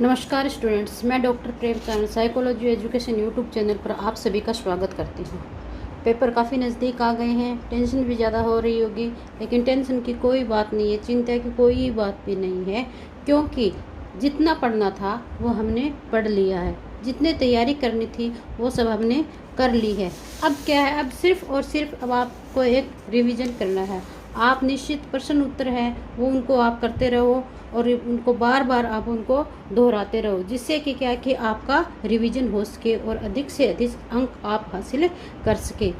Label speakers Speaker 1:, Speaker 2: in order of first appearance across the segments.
Speaker 1: नमस्कार स्टूडेंट्स, मैं डॉक्टर प्रेम psychology education YouTube channel पर आप सभी का स्वागत करती हूँ। पेपर काफ़ी नज़दीक आ गए हैं, टेंशन भी ज़्यादा हो रही होगी, लेकिन टेंशन की कोई बात नहीं है, चिंता की कोई बात भी नहीं है, क्योंकि जितना पढ़ना था वो हमने पढ़ लिया है। जितनी तैयारी करनी थी वो सब हमने कर ली है। अब क्या है, अब सिर्फ और सिर्फ अब आपको एक रिवीजन करना है। आप निश्चित प्रश्न उत्तर है वो उनको आप करते रहो और उनको बार बार आप उनको दोहराते रहो, जिससे कि क्या कि आपका रिवीजन हो सके और अधिक से अधिक अंक आप हासिल कर सके।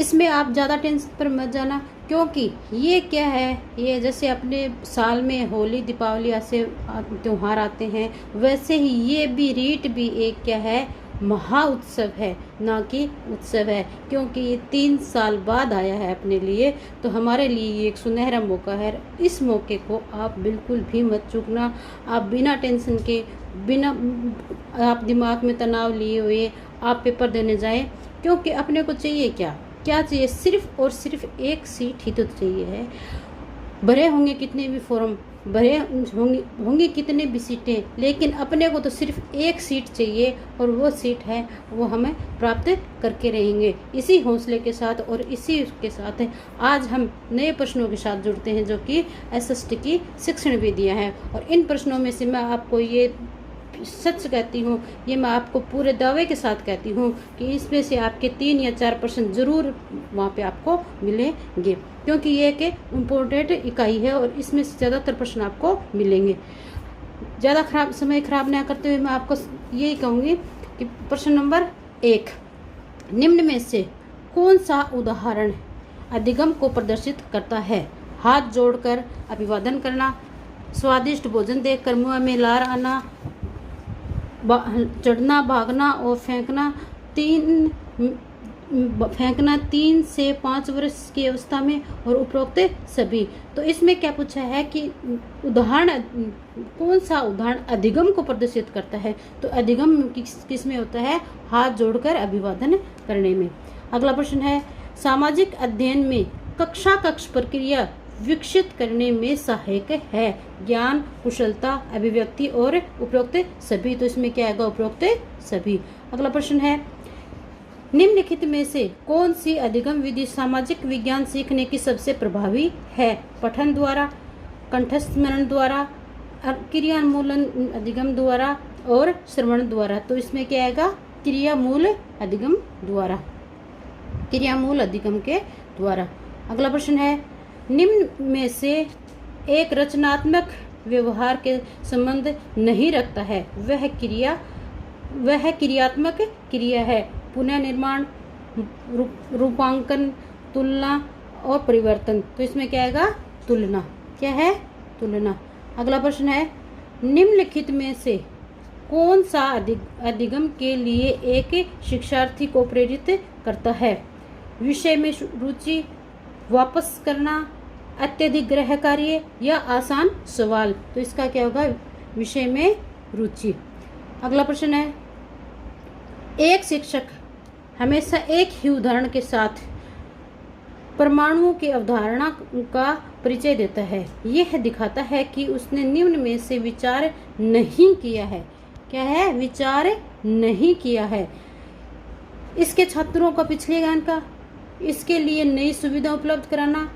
Speaker 1: इसमें आप ज़्यादा टेंशन पर मत जाना, क्योंकि ये क्या है, ये जैसे अपने साल में होली दीपावली ऐसे त्यौहार आते हैं, वैसे ही ये भी रीट भी एक क्या है, महा उत्सव है, ना कि उत्सव है, क्योंकि ये 3 साल बाद आया है अपने लिए। तो हमारे लिए ये एक सुनहरा मौका है। इस मौके को आप बिल्कुल भी मत चूकना। आप बिना टेंशन के, बिना आप दिमाग में तनाव लिए हुए आप पेपर देने जाएं, क्योंकि अपने को चाहिए क्या चाहिए, सिर्फ और सिर्फ एक सीट ही तो चाहिए है। भरे होंगे कितने भी फॉर्म, भरे होंगी कितने भी सीटें, लेकिन अपने को तो सिर्फ एक सीट चाहिए और वो सीट है वो हमें प्राप्त करके रहेंगे। इसी हौसले के साथ और इसी के साथ आज हम नए प्रश्नों के साथ जुड़ते हैं, जो कि एसएसटी की शिक्षण विधियाँ हैं। और इन प्रश्नों में से मैं आपको ये सच कहती हूँ, ये मैं आपको पूरे दावे के साथ कहती हूँ कि इसमें से आपके 3 या 4 प्रश्न जरूर वहाँ पे आपको मिलेंगे, क्योंकि ये एक इम्पोर्टेंट इकाई है और इसमें से ज़्यादातर प्रश्न आपको मिलेंगे। ज़्यादा समय खराब ना करते हुए मैं आपको यही कहूँगी कि प्रश्न नंबर 1, निम्न में से कौन सा उदाहरण अधिगम को प्रदर्शित करता है? हाथ जोड़कर अभिवादन करना, स्वादिष्ट भोजन देखकर मुँह में लार आना, चढ़ना, भागना और फेंकना 3 से 5 वर्ष की अवस्था में, और उपरोक्त सभी। तो इसमें क्या पूछा है कि उदाहरण, कौन सा उदाहरण अधिगम को प्रदर्शित करता है? तो अधिगम किस में होता है? हाथ जोड़कर अभिवादन करने में। अगला प्रश्न है, सामाजिक अध्ययन में कक्ष प्रक्रिया विकसित करने में सहायक है? ज्ञान, कुशलता, अभिव्यक्ति और उपरोक्त सभी। तो इसमें क्या आएगा? उपरोक्त सभी। अगला प्रश्न है, निम्नलिखित में से कौन सी अधिगम विधि सामाजिक विज्ञान सीखने की सबसे प्रभावी है? पठन द्वारा, कंठस्थ स्मरण द्वारा, क्रियान्वयन अधिगम द्वारा और श्रवण द्वारा। तो इसमें क्या आएगा? क्रियामूल अधिगम द्वारा, क्रियामूल अधिगम के द्वारा। अगला प्रश्न है, निम्न में से एक रचनात्मक व्यवहार के संबंध नहीं रखता है, वह क्रियात्मक क्रिया है? पुनः निर्माण, रूपांकन, तुलना और परिवर्तन। तो इसमें क्या आएगा? तुलना। क्या है? तुलना। अगला प्रश्न है, निम्नलिखित में से कौन सा अधिगम के लिए एक शिक्षार्थी को प्रेरित करता है? विषय में रुचि, वापस करना, अत्यधिक गृह कार्य या आसान सवाल। तो इसका क्या होगा? विषय में रुचि। अगला प्रश्न है, एक शिक्षक हमेशा एक ही उदाहरण के साथ परमाणुओं की अवधारणा का परिचय देता है। यह दिखाता है कि उसने निम्न में से विचार नहीं किया है। क्या है? विचार नहीं किया है। इसके छात्रों का पिछले ज्ञान का, इसके लिए नई सुविधा उपलब्ध कराना,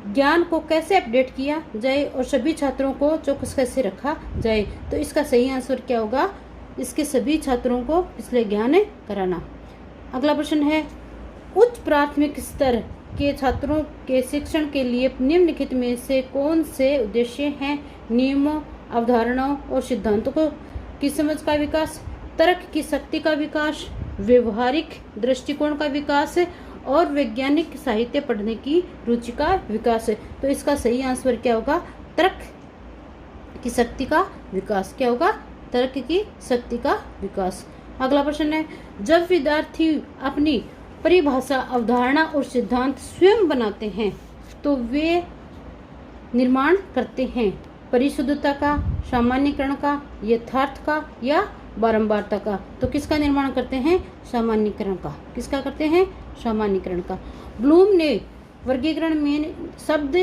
Speaker 1: ज्ञान को कैसे अपडेट किया जाए और सभी छात्रों को चौकस कैसे रखा जाए। तो इसका सही आंसर क्या होगा? इसके सभी छात्रों को पिछले ज्ञान कराना। अगला प्रश्न है, उच्च प्राथमिक स्तर के छात्रों के शिक्षण के लिए निम्नलिखित में से कौन से उद्देश्य हैं? नियमों, अवधारणाओं और सिद्धांतों की समझ का विकास, तर्क की शक्ति का विकास, व्यवहारिक दृष्टिकोण का विकास और वैज्ञानिक साहित्य पढ़ने की रुचि का विकास। तो इसका सही आंसर क्या होगा? तर्क की शक्ति का विकास। क्या होगा? तर्क की शक्ति का विकास। अगला प्रश्न है, जब विद्यार्थी अपनी परिभाषा, अवधारणा और सिद्धांत स्वयं बनाते हैं तो वे निर्माण करते हैं परिशुद्धता का, सामान्यीकरण का, यथार्थ का या बारंबारता का। तो किसका निर्माण करते हैं? सामान्यीकरण का। किसका करते हैं? सामान्यीकरण का। ब्लूम ने वर्गीकरण में शब्द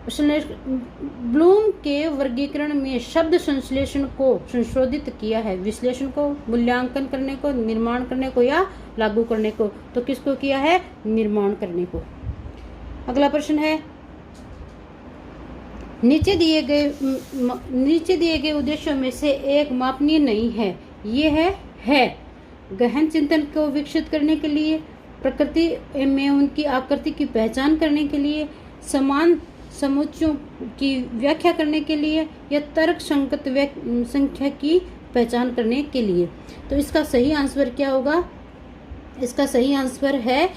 Speaker 1: ब्लूम के वर्गीकरण में शब्द संश्लेषण को संशोधित किया है, विश्लेषण को, मूल्यांकन करने को, निर्माण करने को या लागू करने को। तो किसको किया है? निर्माण करने को। अगला प्रश्न है, नीचे दिए गए उद्देश्यों में से एक मापनीय नहीं है। ये है गहन चिंतन को विकसित करने के लिए, प्रकृति में उनकी आकृति की पहचान करने के लिए, समान समुच्चयों की व्याख्या करने के लिए या तर्क संगत संख्या की पहचान करने के लिए। तो इसका सही आंसर क्या होगा? इसका सही आंसर है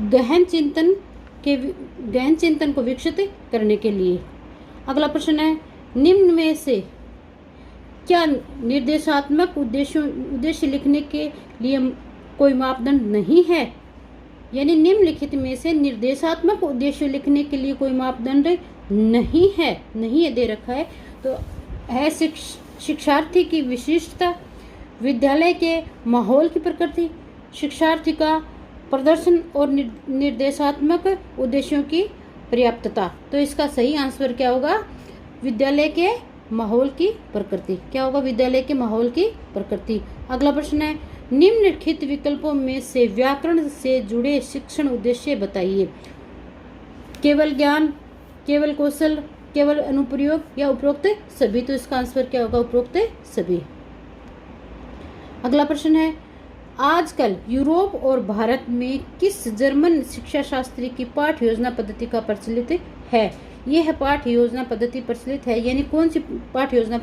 Speaker 1: गहन चिंतन को विकसित करने के लिए। अगला प्रश्न है, निम्न में से क्या निर्देशात्मक उद्देश्य लिखने के लिए कोई मापदंड नहीं है? यानी निम्नलिखित में से निर्देशात्मक उद्देश्य लिखने के लिए कोई मापदंड नहीं है दे रखा है। तो है शिक्षार्थी की विशिष्टता, विद्यालय के माहौल की प्रकृति, शिक्षार्थी का प्रदर्शन और निर्देशात्मक उद्देश्यों की पर्याप्तता। तो इसका सही आंसर क्या होगा? विद्यालय के माहौल की प्रकृति। क्या होगा? विद्यालय के माहौल की प्रकृति। अगला प्रश्न है, निम्नलिखित विकल्पों में से व्याकरण से जुड़े शिक्षण उद्देश्य बताइए। केवल ज्ञान, केवल कौशल, केवल अनुप्रयोग या उपरोक्त सभी। तो इसका आंसर क्या होगा? उपरोक्त सभी। अगला प्रश्न है, आजकल यूरोप और भारत में किस जर्मन शिक्षा शास्त्री की पाठ्य योजना पद्धति का प्रचलित है? यह पाठ्य योजना पद्धति प्रचलित है, यानी कौन सी पाठ्य योजना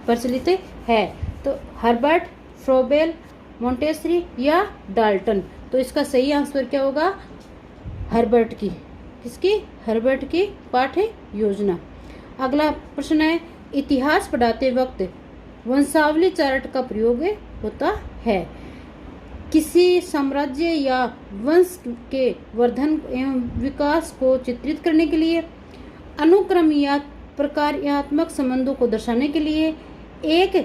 Speaker 1: प्रचलित है? तो हर्बर्ट, फ्रोबेल, मोंटेसरी या डाल्टन। तो इसका सही आंसर क्या होगा? हर्बर्ट की। किसकी? हर्बर्ट की पाठ्य योजना। अगला प्रश्न है, इतिहास पढ़ाते वक्त वंशावली चार्ट का प्रयोग होता है। किसी साम्राज्य या वंश के वर्धन एवं विकास को चित्रित करने के लिए, अनुक्रम या प्रकार्यात्मक संबंधों को दर्शाने के लिए, एक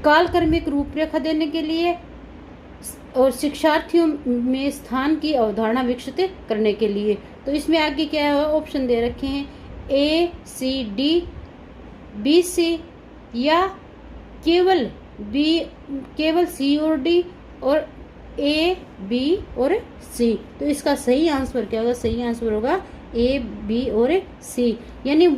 Speaker 1: कालक्रमिक रूपरेखा देने के लिए और शिक्षार्थियों में स्थान की अवधारणा विकसित करने के लिए। तो इसमें आगे क्या है? ऑप्शन दे रखे हैं, A, C, D, B, C या केवल C और D और A, B और C। तो इसका सही आंसर क्या होगा? सही आंसर होगा A, B और C। यानी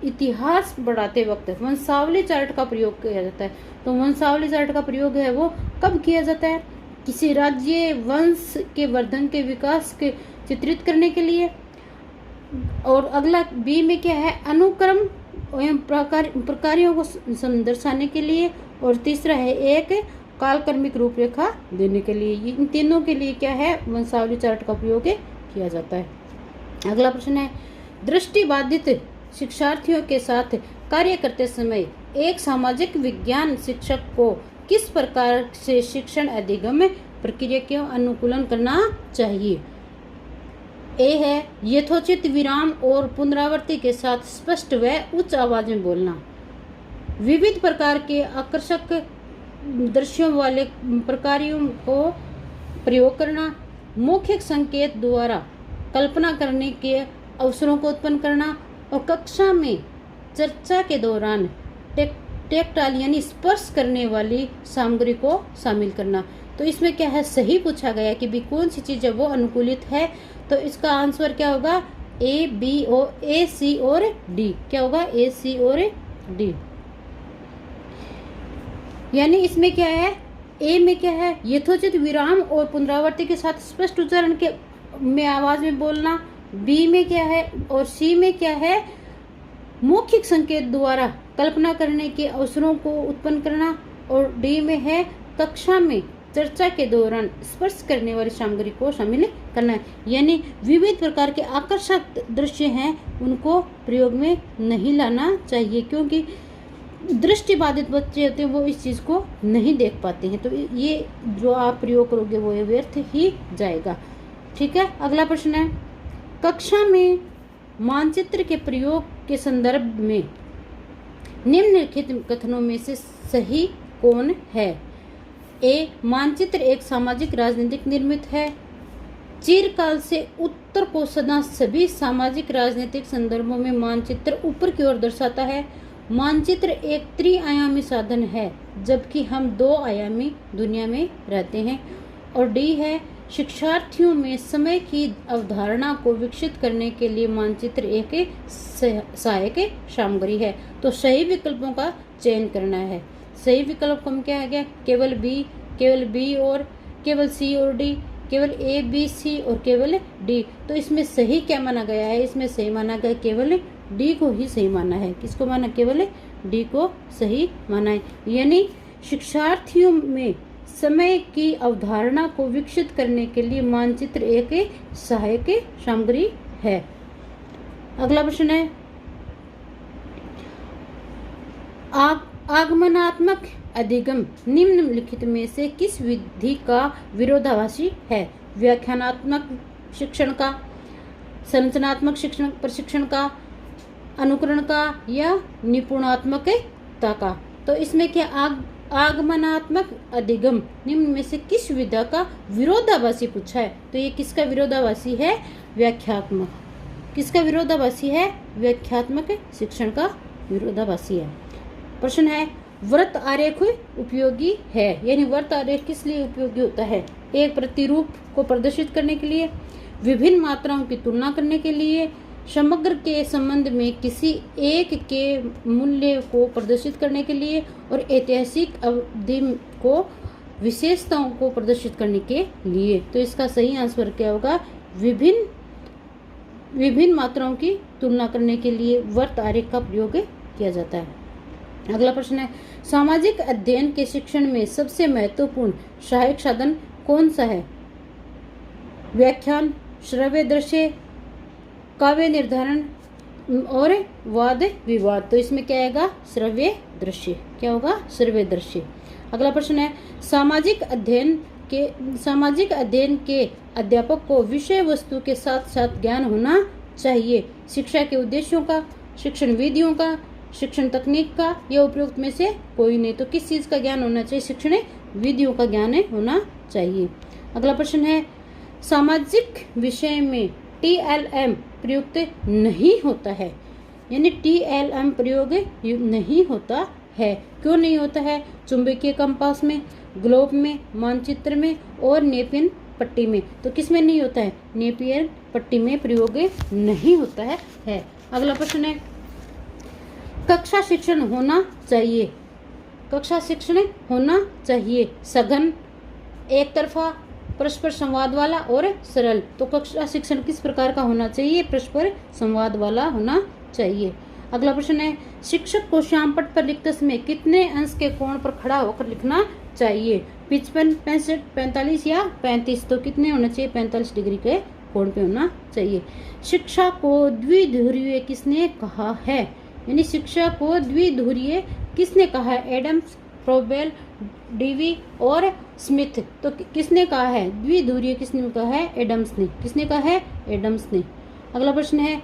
Speaker 1: इतिहास बढ़ाते वक्त वंशावली चार्ट का प्रयोग किया जाता है। तो वंशावली चार्ट का प्रयोग है वो कब किया जाता है? किसी राज्य वंश के वर्धन के विकास के चित्रित करने के लिए। और अगला बी में क्या है? अनुक्रम एवं प्रकारों को दर्शाने के लिए। और तीसरा है एक कालक्रमिक रूपरेखा देने के लिए। इन तीनों के लिए क्या है? वंशावली चार्ट का प्रयोग किया जाता है। अगला प्रश्न है, दृष्टिबाधित शिक्षार्थियों के साथ कार्य करते समय एक सामाजिक विज्ञान शिक्षक को किस प्रकार से शिक्षण अधिगम प्रक्रिया के अनुकूलन करना चाहिए? ए है यथोचित विराम और पुनरावृत्ति के साथ स्पष्ट व उच्च आवाज में बोलना, विविध प्रकार के आकर्षक दृश्यों वाले प्रकारों को प्रयोग करना, मौखिक संकेत द्वारा कल्पना करने के अवसरों को उत्पन्न करना और कक्षा में चर्चा के दौरान टेक्टाइल यानी स्पर्श करने वाली सामग्री को शामिल करना। तो इसमें क्या है? सही पूछा गया कि भी कौन सी चीज़ है वो अनुकूलित है। तो इसका आंसर क्या होगा? A, C और D। क्या होगा? A, C और D। यानी इसमें क्या है? ए में क्या है? यथोचित विराम और पुनरावृत्ति के साथ स्पष्ट उच्चारण के में आवाज में बोलना। बी में क्या है? और सी में क्या है? मौखिक संकेत द्वारा कल्पना करने के अवसरों को उत्पन्न करना। और डी में है कक्षा में चर्चा के दौरान स्पर्श करने वाली सामग्री को शामिल करना। यानी विविध प्रकार के आकर्षक दृश्य हैं उनको प्रयोग में नहीं लाना चाहिए, क्योंकि दृष्टिबाधित बच्चे होते हैं वो इस चीज़ को नहीं देख पाते हैं। तो ये जो आप प्रयोग करोगे वो व्यर्थ ही जाएगा। ठीक है। अगला प्रश्न है, कक्षा में मानचित्र के प्रयोग के संदर्भ में निम्नलिखित कथनों में से सही कौन है? ए, मानचित्र एक सामाजिक राजनीतिक निर्मित है। चिरकाल से उत्तर को सदा सभी सामाजिक राजनीतिक संदर्भों में मानचित्र ऊपर की ओर दर्शाता है। मानचित्र एक त्रिआयामी साधन है, जबकि हम दो आयामी दुनिया में रहते हैं। और डी है, शिक्षार्थियों में समय की अवधारणा को विकसित करने के लिए मानचित्र एक सहायक सामग्री है। तो सही विकल्पों का चयन करना है। सही विकल्प हम क्या है, केवल बी और केवल सी और डी, केवल ए बी सी और केवल डी। तो इसमें सही क्या माना गया है, इसमें सही माना गया केवल डी को ही सही माना है। किसको माना, केवल डी को सही माना है। यानी शिक्षार्थियों में समय की अवधारणा को विकसित करने के लिए मानचित्र एक सहायक सामग्री है। अगला प्रश्न है, आगमनात्मक अधिगम निम्नलिखित में से किस विधि का विरोधाभासी है? व्याख्यानात्मक शिक्षण का, संरचनात्मक शिक्षण प्रशिक्षण का, अनुकरण का या निपुणात्मकता का? तो इसमें क्या आगमनात्मक अधिगम निम्न में से किस विधा का विरोधाभासी पूछा है? तो ये किसका विरोधाभासी है? व्याख्यात्मक। किसका विरोधाभासी है? व्याख्यात्मक शिक्षण का विरोधाभासी है। प्रश्न है, वृत्त आरेख उपयोगी है, यानी वृत्त आरेख किस लिए उपयोगी होता है? एक प्रतिरूप को प्रदर्शित करने के लिए, विभिन्न मात्राओं की तुलना करने के लिए, समग्र के संबंध में किसी एक के मूल्य को प्रदर्शित करने के लिए और ऐतिहासिक अवधि को विशेषताओं को प्रदर्शित करने के लिए। तो इसका सही आंसर क्या होगा? विभिन्न मात्राओं की तुलना करने के लिए वृत्त आरेख का प्रयोग किया जाता है। अगला प्रश्न है, सामाजिक अध्ययन के शिक्षण में सबसे महत्वपूर्ण सहायक साधन कौन सा है? व्याख्यान, श्रव्य दृश्य, काव्य निर्धारण और वाद विवाद। तो इसमें क्या आएगा? श्रव्य दृश्य। क्या होगा? श्रव्य दृश्य। अगला प्रश्न है, सामाजिक अध्ययन के अध्यापक को विषय वस्तु के साथ साथ ज्ञान होना चाहिए। शिक्षा के उद्देश्यों का, शिक्षण विधियों का, शिक्षण तकनीक का या उपयुक्त में से कोई नहीं। तो किस चीज का ज्ञान होना चाहिए? शिक्षण विधियों का ज्ञान होना चाहिए। अगला प्रश्न है, सामाजिक विषय में TLM प्रयुक्त नहीं होता है, यानी TLM प्रयोग नहीं होता है। क्यों नहीं होता है? चुंबकीय कंपास में, ग्लोब में, मानचित्र में और नेपियन पट्टी में। तो किस में नहीं होता है? नेपियर पट्टी में प्रयोग नहीं होता है। अगला प्रश्न है, कक्षा शिक्षण होना चाहिए। कक्षा शिक्षण होना चाहिए सघन, एक तरफा, परस्पर संवाद वाला और सरल। तो कक्षा शिक्षण किस प्रकार का होना चाहिए? परस्पर संवाद वाला होना चाहिए। अगला प्रश्न है, शिक्षक को श्यामपट्ट पर लिखते समय कितने अंश के कोण पर खड़ा होकर लिखना चाहिए? 55, 65, 45 या 35। तो कितने होना चाहिए? 45 डिग्री के कोण पे होना चाहिए। शिक्षा को द्विध्रुवीय किसने कहा है? यानी शिक्षा को द्विध्रुवीय किसने कहा है? एडम्स, फ्रोबेल, डीवी और स्मिथ। तो किसने कहा है? द्विध्रुवीय किसने कहा है? एडम्स ने। किसने कहा है? एडम्स ने। अगला प्रश्न है,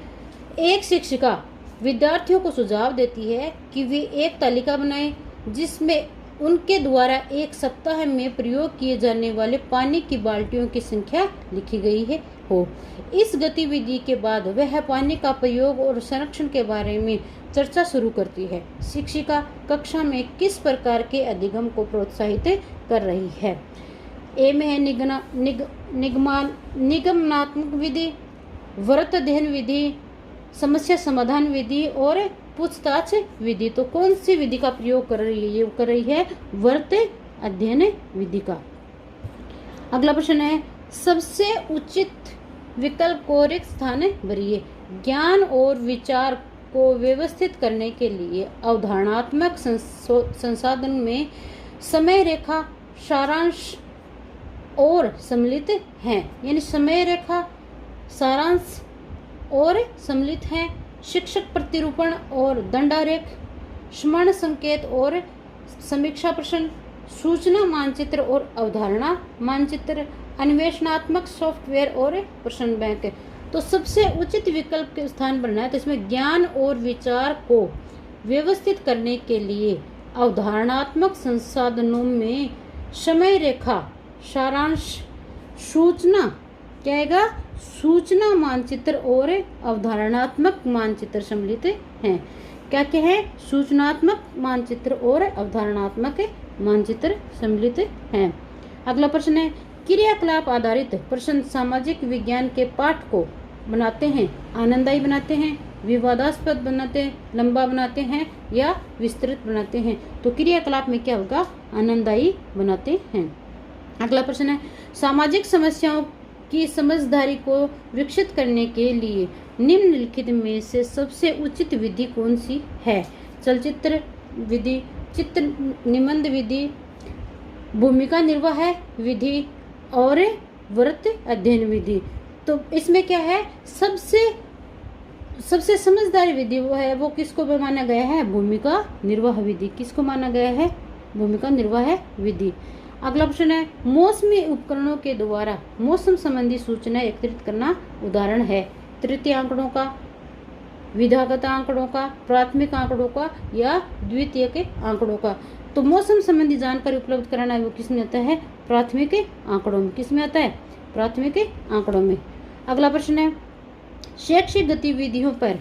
Speaker 1: एक शिक्षिका विद्यार्थियों को सुझाव देती है कि वे एक तालिका बनाएं जिसमें उनके द्वारा एक सप्ताह में प्रयोग किए जाने वाले पानी की बाल्टियों की संख्या लिखी गई है हो। इस गतिविधि के बाद वह पानी का प्रयोग और संरक्षण के बारे में चर्चा शुरू करती है। शिक्षिका कक्षा में किस प्रकार के अधिगम को प्रोत्साहित कर रही है? ए में है निगमनात्मक विधि, वृत्त अध्ययन विधि, समस्या समाधान विधि और पूछताछ विधि। तो कौन सी विधि का प्रयोग कर रही है? ये कर रही है वृत्त अध्ययन विधि का। अगला प्रश्न है, सबसे उचित विकल्प को रिक्त स्थान भरिए। ज्ञान और विचार को व्यवस्थित करने के लिए अवधारणात्मक संसाधन में समय रेखा, सारांश और सम्मिलित हैं। यानी समय रेखा, सारांश और सम्मिलित हैं। शिक्षक प्रतिरूपण और दंडारेख, स्मरण संकेत और समीक्षा प्रश्न, सूचना मानचित्र और अवधारणा मानचित्र, अन्वेषणात्मक सॉफ्टवेयर और प्रश्न बैंक। तो सबसे उचित विकल्प के स्थान पर है। तो इसमें ज्ञान और विचार को व्यवस्थित करने के लिए अवधारणात्मक संसाधनों में समय रेखा, सारांश, सूचना क्या आएगा? सूचना मानचित्र और अवधारणात्मक मानचित्र सम्मिलित हैं। क्या क्या है? सूचनात्मक मानचित्र और अवधारणात्मक मानचित्र सम्मिलित हैं। अगला प्रश्न है, क्रियाकलाप आधारित प्रश्न सामाजिक विज्ञान के पाठ को बनाते हैं, आनंददायी बनाते हैं, विवादास्पद बनाते हैं, लंबा बनाते हैं या विस्तृत बनाते हैं। तो क्रियाकलाप में क्या होगा? आनंददायी बनाते हैं। अगला प्रश्न है, सामाजिक समस्याओं की समझदारी को विकसित करने के लिए निम्नलिखित में से सबसे उचित विधि कौन सी है? चलचित्र विधि, चित्र निबंध विधि, भूमिका निर्वाह विधि और वृत्त अध्ययन विधि। तो इसमें क्या है? सबसे समझदारी विधि वो है, वो किसको माना गया है? भूमिका निर्वाह विधि। किसको माना गया है? भूमिका निर्वाह विधि। अगला प्रश्न है, मौसमी उपकरणों के द्वारा मौसम संबंधी सूचना एकत्रित करना उदाहरण है? तृतीय आंकड़ों का, विधागत आंकड़ों का, प्राथमिक आंकड़ों का या द्वितीयक आंकड़ों का। तो मौसम संबंधी जानकारी उपलब्ध कराना वो किसमें आता है? प्राथमिक आंकड़ों में। किसमें आता है? प्राथमिक आंकड़ों में। अगला प्रश्न है, शैक्षिक गतिविधियों पर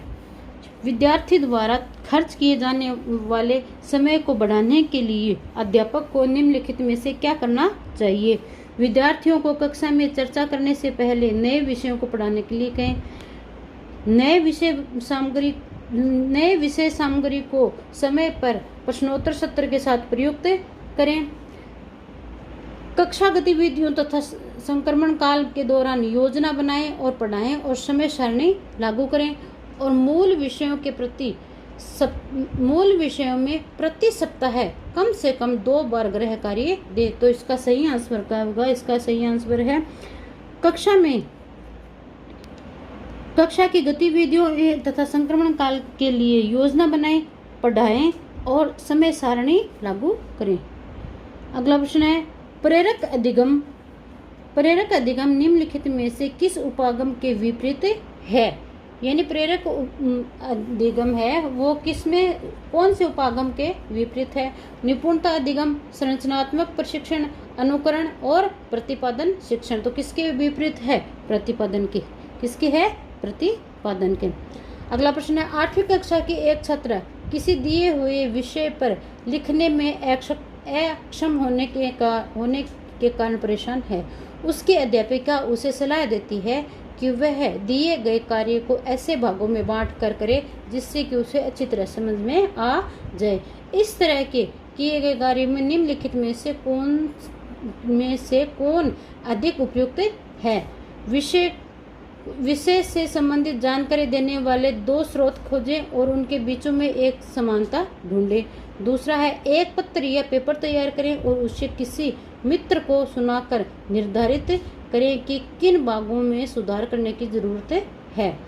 Speaker 1: विद्यार्थी द्वारा खर्च किए जाने वाले समय को बढ़ाने के लिए अध्यापक को निम्नलिखित में से क्या करना चाहिए? विद्यार्थियों को कक्षा में चर्चा करने से पहले नए विषयों को पढ़ाने के लिए कहें। नए विषय सामग्री को समय पर प्रश्नोत्तर सत्र के साथ प्रयुक्त करें। कक्षा गतिविधियों तथा संक्रमण काल के दौरान योजना बनाएं और पढ़ाएं और समय सारणी लागू करें और मूल विषयों में प्रति सप्ताह कम से कम 2 बार गृह कार्य दे। तो इसका सही आंसर क्या होगा? इसका सही आंसर है कक्षा की गतिविधियों तथा संक्रमण काल के लिए योजना बनाएं, पढ़ाएं और समय सारणी लागू करें। अगला प्रश्न है, प्रेरक अधिगम निम्नलिखित में से किस उपागम के विपरीत है? यानी प्रेरक अधिगम है वो किसमें, कौन से उपागम के विपरीत है? निपुणता अधिगम, संरचनात्मक प्रशिक्षण, अनुकरण और प्रतिपादन शिक्षण। तो किसके विपरीत है? प्रतिपादन के। किसके है? प्रतिपादन के। अगला प्रश्न है, 8वीं कक्षा की एक छात्र किसी दिए हुए विषय पर लिखने में अक्षम होने के कारण परेशान है। उसकी अध्यापिका उसे सलाह देती है कि वह दिए गए कार्य को ऐसे भागों में बांट कर करे जिससे कि उसे अच्छी तरह समझ में आ जाए। इस तरह के किए गए कार्य में निम्नलिखित में से कौन अधिक उपयुक्त है? विषय से संबंधित जानकारी देने वाले 2 स्रोत खोजें और उनके बीचों में एक समानता ढूंढें। दूसरा है, एक पत्र या पेपर तैयार करें और उसे किसी मित्र को सुनाकर निर्धारित करें कि किन भागों में सुधार करने की जरूरत है।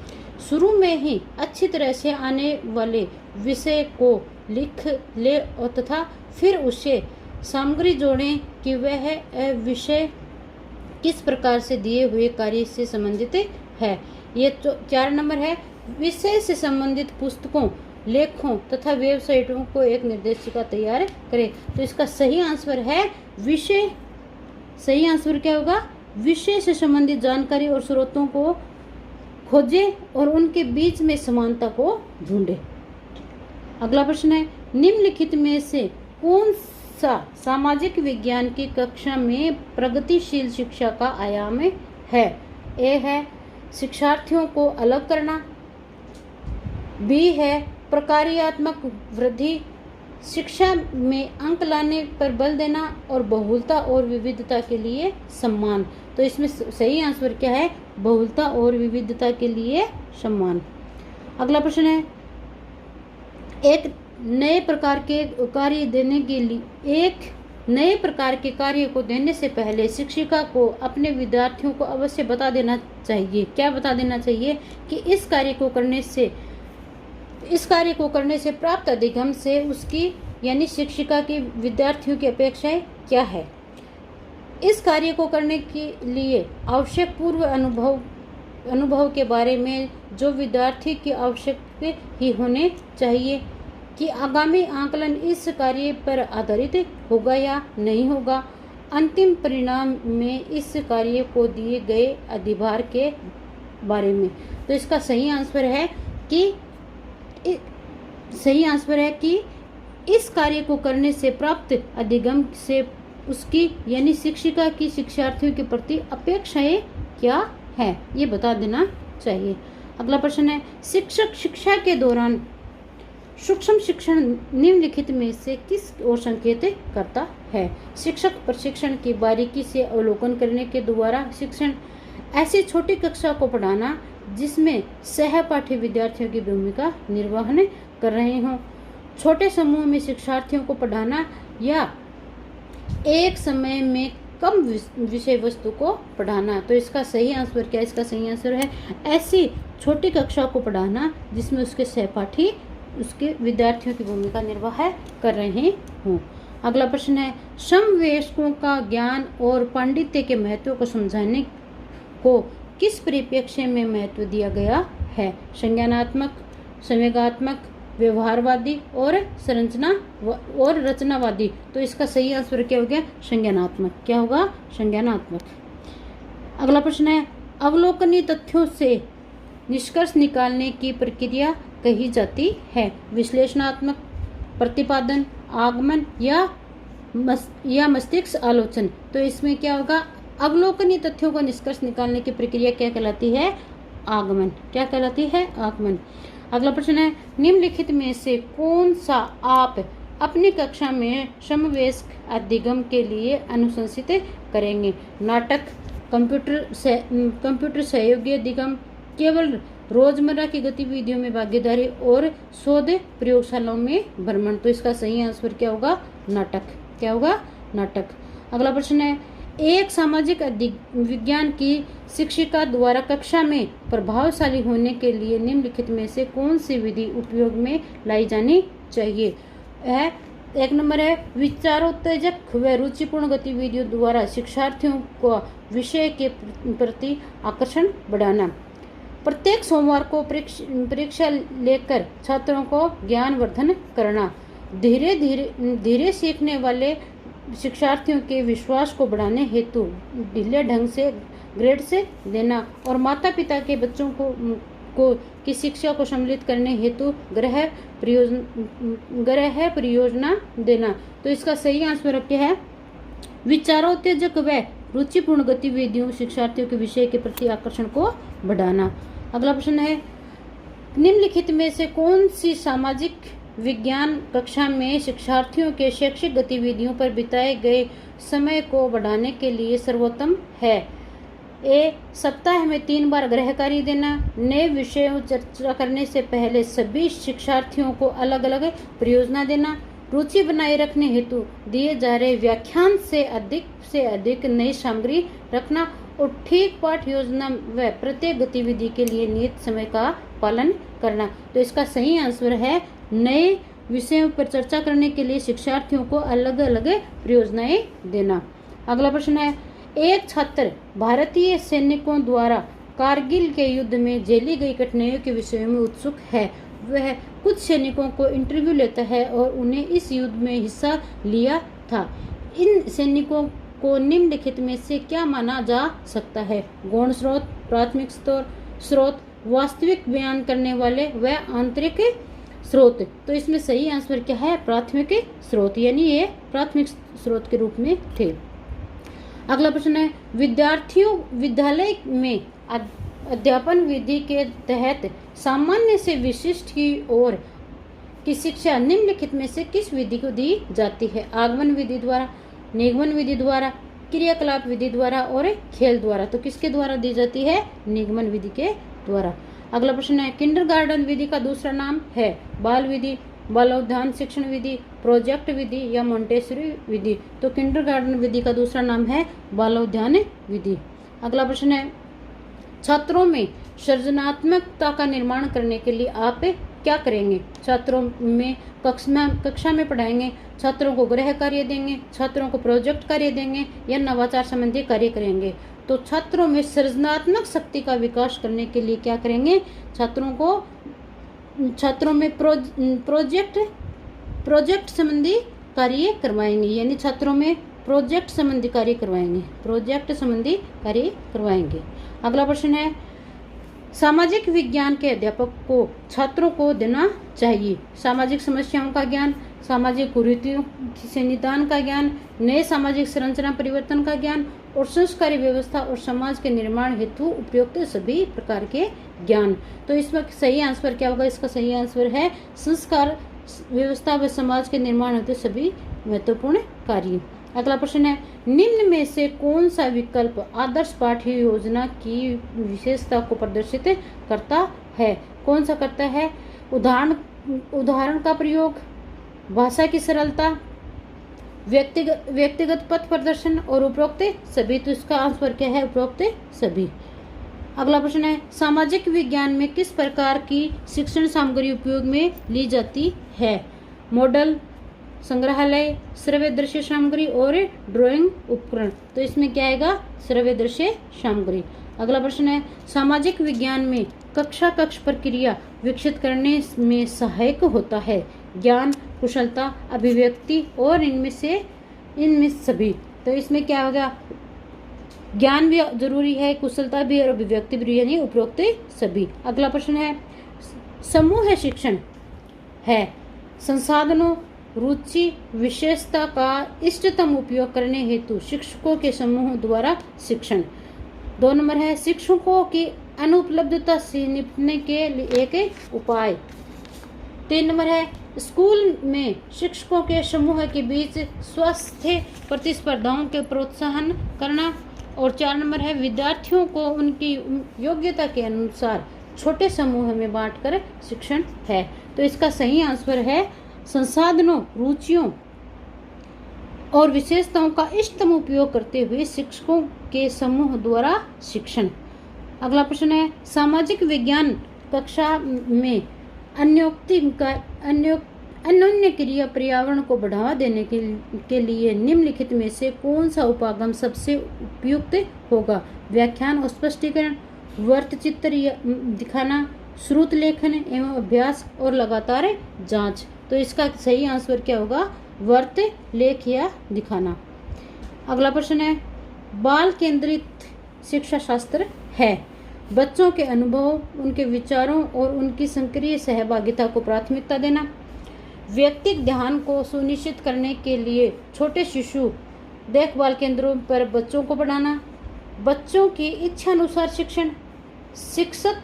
Speaker 1: शुरू में ही अच्छी तरह से आने वाले विषय को लिख ले और तथा फिर उसे सामग्री जोड़ें कि वह विषय किस प्रकार से दिए हुए कार्य से संबंधित है। ये 4 नंबर है, विषय से संबंधित पुस्तकों, लेखों तथा वेबसाइटों को एक निर्देशिका तैयार करें। तो इसका सही आंसर है विषय। सही आंसर क्या होगा? विषय से संबंधित जानकारी और स्रोतों को खोजें और उनके बीच में समानता को ढूंढें। अगला प्रश्न है, निम्नलिखित में से कौन सा सामाजिक विज्ञान की कक्षा में प्रगतिशील शिक्षा का आयाम है? ए है शिक्षार्थियों को अलग करना, बी है प्रकार्यात्मक वृद्धि, शिक्षा में अंक लाने पर बल देना और बहुलता और विविधता के लिए सम्मान। तो इसमें सही आंसर क्या है? बहुलता और विविधता के लिए सम्मान। अगला प्रश्न है, एक नए प्रकार के कार्य को देने से पहले शिक्षिका को अपने विद्यार्थियों को अवश्य बता देना चाहिए। क्या बता देना चाहिए? कि इस कार्य को करने से प्राप्त अधिगम से उसकी यानी शिक्षिका की विद्यार्थियों की अपेक्षाएं क्या है। इस कार्य को करने के लिए आवश्यक पूर्व अनुभव के बारे में जो विद्यार्थी की आवश्यक ही होने चाहिए कि आगामी आकलन इस कार्य पर आधारित होगा या नहीं होगा। अंतिम परिणाम में इस कार्य को दिए गए अधिभार के बारे में। तो इसका सही आंसर है कि इस कार्य को करने से प्राप्त अधिगम से उसकी यानी शिक्षिका की शिक्षार्थियों के प्रति अपेक्षाएं क्या है, ये बता देना चाहिए। अगला प्रश्न है, शिक्षक शिक्षा के दौरान सूक्ष्म शिक्षण निम्नलिखित में से किस ओर संकेत करता है? शिक्षक प्रशिक्षण की बारीकी से अवलोकन करने के द्वारा शिक्षण, ऐसी छोटी कक्षा को पढ़ाना जिसमें सहपाठी विद्यार्थियों की भूमिका निर्वहन कर रहे हों, छोटे समूह में शिक्षार्थियों को पढ़ाना या एक समय में कम विषय वस्तु को पढ़ाना। तो इसका सही आंसर क्या है? इसका सही आंसर है ऐसी छोटी कक्षा को पढ़ाना जिसमें उसके सहपाठी उसके विद्यार्थियों की भूमिका निर्वाह कर रहे हों। अगला प्रश्न है, समवेशकों का ज्ञान और पांडित्य के महत्व को समझाने को किस परिप्रेक्ष्य में महत्व दिया गया है? संज्ञानात्मक, संवेगात्मक, व्यवहारवादी और रचनावादी। तो इसका सही आंसर क्या हो गया? संज्ञानात्मक। क्या होगा? संज्ञानात्मक। अगला प्रश्न है, अवलोकनीय तथ्यों से निष्कर्ष निकालने की प्रक्रिया कही जाती है? विश्लेषणात्मक, प्रतिपादन, आगमन या मस्तिष्क आलोचन। तो इसमें क्या होगा? अवलोकनीय तथ्यों का निष्कर्ष निकालने की प्रक्रिया क्या कहलाती है? आगमन। क्या कहलाती है? आगमन। अगला प्रश्न है, निम्नलिखित में से कौन सा आप अपनी कक्षा में समवेशक अधिगम के लिए अनुशंसित करेंगे? नाटक, कंप्यूटर सहयोगी अधिगम, केवल रोजमर्रा की गतिविधियों में भागीदारी और शोध प्रयोगशालाओं में भ्रमण। तो इसका सही आंसर क्या होगा? नाटक। क्या होगा? नाटक। अगला प्रश्न है, एक सामाजिक विज्ञान की शिक्षिका द्वारा कक्षा में प्रभावशाली होने के लिए निम्नलिखित में से कौन सी विधि उपयोग में लाई जानी चाहिए? एक नंबर है, विचारोत्तेजक व रुचिपूर्ण गतिविधियों द्वारा शिक्षार्थियों को विषय के प्रति आकर्षण बढ़ाना। प्रत्येक सोमवार को परीक्षा लेकर छात्रों को ज्ञानवर्धन करना। धीरे सीखने वाले शिक्षार्थियों के विश्वास को बढ़ाने हेतु ढीले ढंग से ग्रेड से देना और माता पिता के बच्चों को की शिक्षा को सम्मिलित करने हेतु गृह परियोजना देना। तो इसका सही आंसर क्या है? विचारोत्तेजक व रुचिपूर्ण गतिविधियों शिक्षार्थियों के विषय के प्रति आकर्षण को बढ़ाना। अगला प्रश्न है, निम्नलिखित में से कौन सी सामाजिक विज्ञान कक्षा में शिक्षार्थियों के शैक्षिक गतिविधियों पर बिताए गए समय को बढ़ाने के लिए सर्वोत्तम है? ए, सप्ताह में 3 बार गृह कार्य देना। नए विषयों चर्चा करने से पहले सभी शिक्षार्थियों को अलग अलग परियोजना देना। रुचि बनाए रखने हेतु दिए जा रहे व्याख्यान से अधिक नई सामग्री रखना और ठीक पाठ योजना व प्रत्येक गतिविधि के लिए नियत समय का पालन करना। तो इसका सही आंसर है नए विषयों पर चर्चा करने के लिए शिक्षार्थियों को अलग अलग परियोजनाएं देना। अगला प्रश्न है, एक छात्र भारतीय सैनिकों द्वारा कारगिल के युद्ध में झेली गई कठिनाइयों के विषय में उत्सुक है। वह कुछ सैनिकों को इंटरव्यू लेता है और उन्हें इस युद्ध में हिस्सा लिया था। इन सैनिकों को निम्नलिखित में से क्या माना जा सकता है? गौण स्रोत, प्राथमिक स्रोत, वास्तविक बयान करने वाले व आंतरिक स्रोत। तो इसमें सही आंसर क्या है? प्राथमिक स्रोत, यानी ये प्राथमिक स्रोत के रूप में थे। अगला प्रश्न है, विद्यालय में अध्यापन विधि के तहत सामान्य से विशिष्ट की ओर की शिक्षा निम्नलिखित में से किस विधि को दी जाती है? आगमन विधि द्वारा, निगमन विधि द्वारा, क्रियाकलाप विधि द्वारा और खेल द्वारा। तो किसके द्वारा दी जाती है? निगमन विधि के द्वारा। अगला प्रश्न है, किंडरगार्टन विधि का दूसरा नाम है? बाल विधि, बालोद्यान शिक्षण विधि, प्रोजेक्ट विधि या मोंटेसरी विधि। तो किंडरगार्टन विधि का दूसरा नाम है बालोद्यान विधि। अगला प्रश्न है, छात्रों में सृजनात्मकता का निर्माण करने के लिए आप क्या करेंगे? छात्रों में कक्षा में पढ़ाएंगे, छात्रों को गृह कार्य देंगे, छात्रों को प्रोजेक्ट कार्य देंगे या नवाचार संबंधी कार्य करेंगे? तो छात्रों में सृजनात्मक शक्ति का विकास करने के लिए क्या करेंगे? छात्रों में प्रोजेक्ट संबंधी कार्य करवाएंगे, यानी छात्रों में प्रोजेक्ट संबंधी कार्य करवाएंगे, प्रोजेक्ट संबंधी कार्य करवाएंगे। अगला प्रश्न है, सामाजिक विज्ञान के अध्यापक को छात्रों को देना चाहिए सामाजिक समस्याओं का ज्ञान, सामाजिक कुरीतियों से निदान का ज्ञान, नए सामाजिक संरचना परिवर्तन का ज्ञान और संस्कारी व्यवस्था और समाज के निर्माण हेतु उपयुक्त सभी प्रकार के ज्ञान। तो इसमें सही आंसर क्या होगा? इसका सही आंसर है संस्कार व्यवस्था व समाज के निर्माण हेतु सभी महत्वपूर्ण कार्य। अगला प्रश्न है, निम्न में से कौन सा विकल्प आदर्श पाठ्य योजना की विशेषता को प्रदर्शित करता है? कौन सा करता है? उदाहरण का प्रयोग, भाषा की सरलता, व्यक्तिगत पथ प्रदर्शन और उपरोक्त सभी। तो इसका आंसर क्या है? उपरोक्त सभी। अगला प्रश्न है, सामाजिक विज्ञान में किस प्रकार की शिक्षण सामग्री उपयोग में ली जाती है? मॉडल, संग्रहालय, श्रव्य दृश्य सामग्री और ड्राइंग उपकरण। तो इसमें क्या आएगा? श्रव्य दृश्य सामग्री। अगला प्रश्न है, सामाजिक विज्ञान में कक्ष प्रक्रिया विकसित करने में सहायक होता है ज्ञान, कुशलता, अभिव्यक्ति और इनमें सभी। तो इसमें क्या होगा? ज्ञान भी जरूरी है, कुशलता भी और अभिव्यक्ति भी, यानी उपरोक्त सभी। अगला प्रश्न है, समूह शिक्षण है संसाधनों, रुचि, विशेषता का इष्टतम उपयोग करने हेतु शिक्षकों के समूह द्वारा शिक्षण। 2 नंबर है, शिक्षकों की अनुपलब्धता से निपटने के लिए एक उपाय। 3 नंबर है, स्कूल में शिक्षकों के समूह के बीच स्वस्थ प्रतिस्पर्धाओं के प्रोत्साहन करना। और 4 नंबर है, विद्यार्थियों को उनकी योग्यता के अनुसार छोटे समूह में बांटकर शिक्षण है। तो इसका सही आंसर है संसाधनों, रुचियों और विशेषताओं का इष्टतम उपयोग करते हुए शिक्षकों के समूह द्वारा शिक्षण। अगला प्रश्न है, सामाजिक विज्ञान कक्षा में अन्योन्य क्रिया पर्यावरण को बढ़ावा देने के लिए निम्नलिखित में से कौन सा उपागम सबसे उपयुक्त होगा? व्याख्यान और स्पष्टीकरण, वृत्तचित्र दिखाना, श्रुत लेखन एवं अभ्यास और लगातार जांच। तो इसका सही आंसर क्या होगा? वृत्त लेख या दिखाना। अगला प्रश्न है, बाल केंद्रित शिक्षा शास्त्र है बच्चों के अनुभव, उनके विचारों और उनकी सक्रिय सहभागिता को प्राथमिकता देना, व्यक्तिगत ध्यान को सुनिश्चित करने के लिए छोटे शिशु देखभाल केंद्रों पर बच्चों को पढ़ाना, बच्चों की इच्छा अनुसार शिक्षण, शिक्षक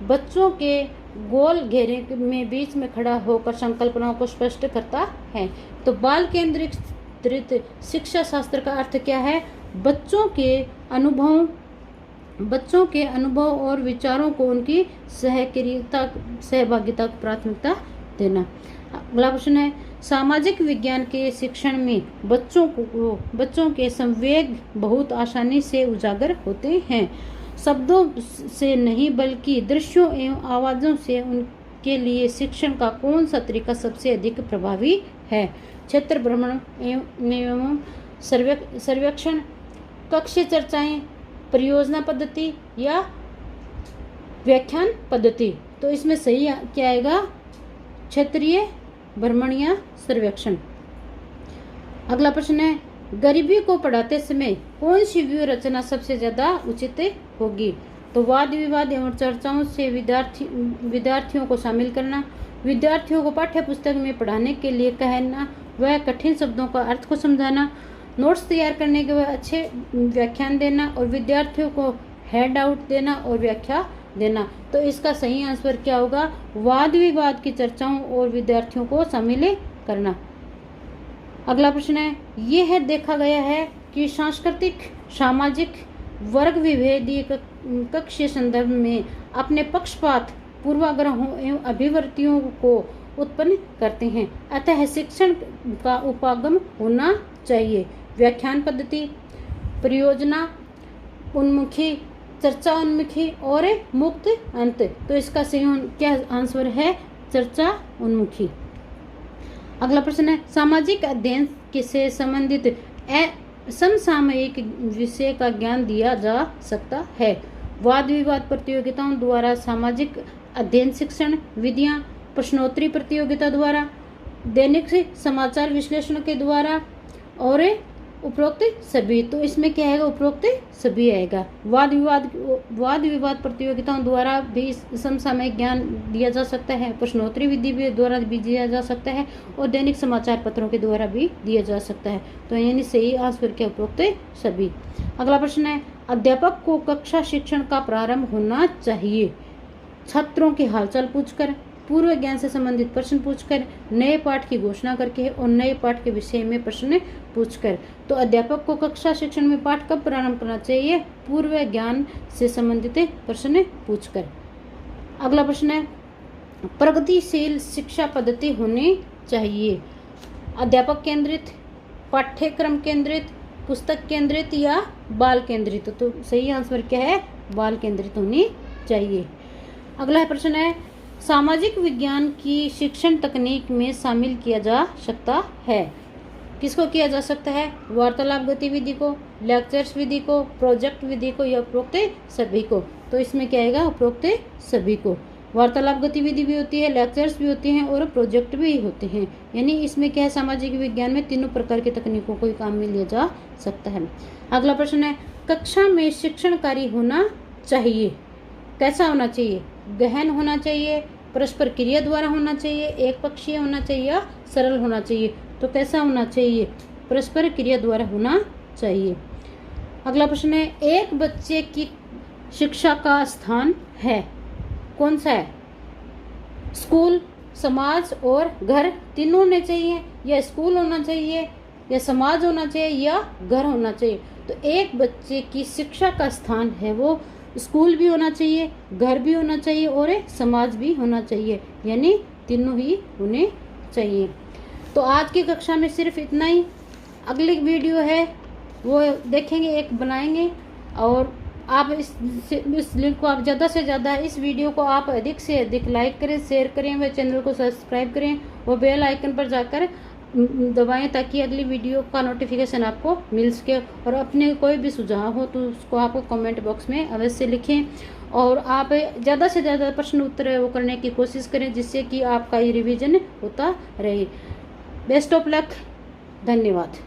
Speaker 1: बच्चों के गोल घेरे में बीच में खड़ा होकर संकल्पनाओं को स्पष्ट करता है। तो बाल केंद्रित शिक्षा शास्त्र का अर्थ क्या है? बच्चों के अनुभव और विचारों को उनकी सहभागिता को प्राथमिकता देना। अगला प्रश्न है, सामाजिक विज्ञान के शिक्षण में बच्चों के संवेग बहुत आसानी से उजागर होते हैं। शब्दों से नहीं बल्कि दृश्यों एवं आवाज़ों से उनके लिए शिक्षण का कौन सा तरीका सबसे अधिक प्रभावी है? क्षेत्र भ्रमण एवं सर्वेक्षण, कक्ष चर्चाएं, परियोजना पद्धति या व्याख्यान पद्धति। तो इसमें सही क्या आएगा? क्षेत्रीय भ्रमण या सर्वेक्षण। अगला प्रश्न है, गरीबी को पढ़ाते समय कौन सी व्यूह रचना सबसे ज्यादा उचित होगी? तो वाद विवाद एवं चर्चाओं से विद्यार्थियों को शामिल करना, विद्यार्थियों को पाठ्य पुस्तक में पढ़ाने के लिए कहना, वह कठिन शब्दों का अर्थ को समझाना, नोट्स तैयार करने के बाद अच्छे व्याख्यान देना और विद्यार्थियों को हैंड आउट देना और व्याख्या देना। तो इसका सही आंसर क्या होगा? वाद विवाद की चर्चाओं और विद्यार्थियों को शामिल करना। अगला प्रश्न है, यह है देखा गया है कि सांस्कृतिक, सामाजिक, वर्ग विभेदीय कक्षीय संदर्भ में अपने पक्षपात, पूर्वाग्रहों एवं अभिवृत्तियों को उत्पन्न करते हैं, अतः शिक्षण का उपागम होना चाहिए। व्याख्यान पद्धति, परियोजना उन्मुखी, चर्चा उन्मुखी और मुक्त अंत। तो इसका सही क्या आंसर है? चर्चा उन्मुखी। अगला प्रश्न है, सामाजिक अध्ययन से संबंधित समसामयिक विषय का ज्ञान दिया जा सकता है। वाद विवाद प्रतियोगिताओं द्वारा, सामाजिक अध्ययन शिक्षण विधियां, प्रश्नोत्तरी प्रतियोगिता द्वारा, दैनिक समाचार विश्लेषण के द्वारा और उपरोक्त सभी, तो इसमें क्या आएगा, उपरोक्त सभी आएगा। वाद विवाद प्रतियोगिताओं द्वारा भी समसामयिक ज्ञान दिया जा सकता है, प्रश्नोत्तरी विधि भी द्वारा भी दिया जा सकता है, और दैनिक समाचार पत्रों के द्वारा भी दिया जा सकता है। तो यानी सही आंसर क्या, उपरोक्त सभी। अगला प्रश्न है, अध्यापक को कक्षा शिक्षण का प्रारंभ होना चाहिए छात्रों के हालचाल पूछकर, पूर्व ज्ञान से संबंधित प्रश्न पूछकर, नए पाठ की घोषणा करके और नए पाठ के विषय में प्रश्न पूछकर। तो अध्यापक को कक्षा शिक्षण में पाठ कब प्रारंभ करना चाहिए, पूर्व ज्ञान से संबंधित प्रश्न पूछकर। अगला प्रश्न है, प्रगतिशील शिक्षा पद्धति होनी चाहिए अध्यापक केंद्रित, पाठ्यक्रम केंद्रित, पुस्तक केंद्रित या बाल केंद्रित। तो सही आंसर क्या है, बाल केंद्रित होनी चाहिए। अगला प्रश्न है, सामाजिक विज्ञान की शिक्षण तकनीक में शामिल किया जा सकता है, किसको किया जा सकता है, वार्तालाप गतिविधि को, लेक्चर्स विधि को, प्रोजेक्ट विधि को या उपरोक्त सभी को। तो इसमें क्या आएगा, उपरोक्त सभी को। वार्तालाप गतिविधि भी होती है, लेक्चर्स भी होती हैं और प्रोजेक्ट भी होते हैं। यानी इसमें क्या है, सामाजिक विज्ञान में तीनों प्रकार की तकनीकों को काम में लिया जा सकता है। अगला प्रश्न है, कक्षा में शिक्षणकारी होना चाहिए, कैसा होना चाहिए, गहन होना चाहिए, परस्पर क्रिया द्वारा होना चाहिए, एक पक्षीय होना चाहिए या सरल होना चाहिए। तो कैसा होना चाहिए, परस्पर क्रिया द्वारा होना चाहिए। अगला प्रश्न है, एक बच्चे की शिक्षा का स्थान है, कौन सा है, स्कूल, समाज और घर तीनों होने चाहिए, या स्कूल होना चाहिए या समाज होना चाहिए या घर होना चाहिए। तो एक बच्चे की शिक्षा का स्थान है वो स्कूल भी होना चाहिए, घर भी होना चाहिए और समाज भी होना चाहिए, यानी तीनों ही होने चाहिए। तो आज की कक्षा में सिर्फ इतना ही। अगली वीडियो है वो देखेंगे, एक बनाएंगे, और आप इस लिंक को आप ज़्यादा से ज़्यादा, इस वीडियो को आप अधिक से अधिक लाइक करें, शेयर करें, व चैनल को सब्सक्राइब करें और बेल आइकन पर जाकर दबाएं ताकि अगली वीडियो का नोटिफिकेशन आपको मिल सके। और अपने कोई भी सुझाव हो तो उसको आप कमेंट बॉक्स में अवश्य लिखें, और आप ज़्यादा से ज़्यादा प्रश्न उत्तर वो करने की कोशिश करें जिससे कि आपका ये रिवीजन होता रहे। बेस्ट ऑफ लक, धन्यवाद।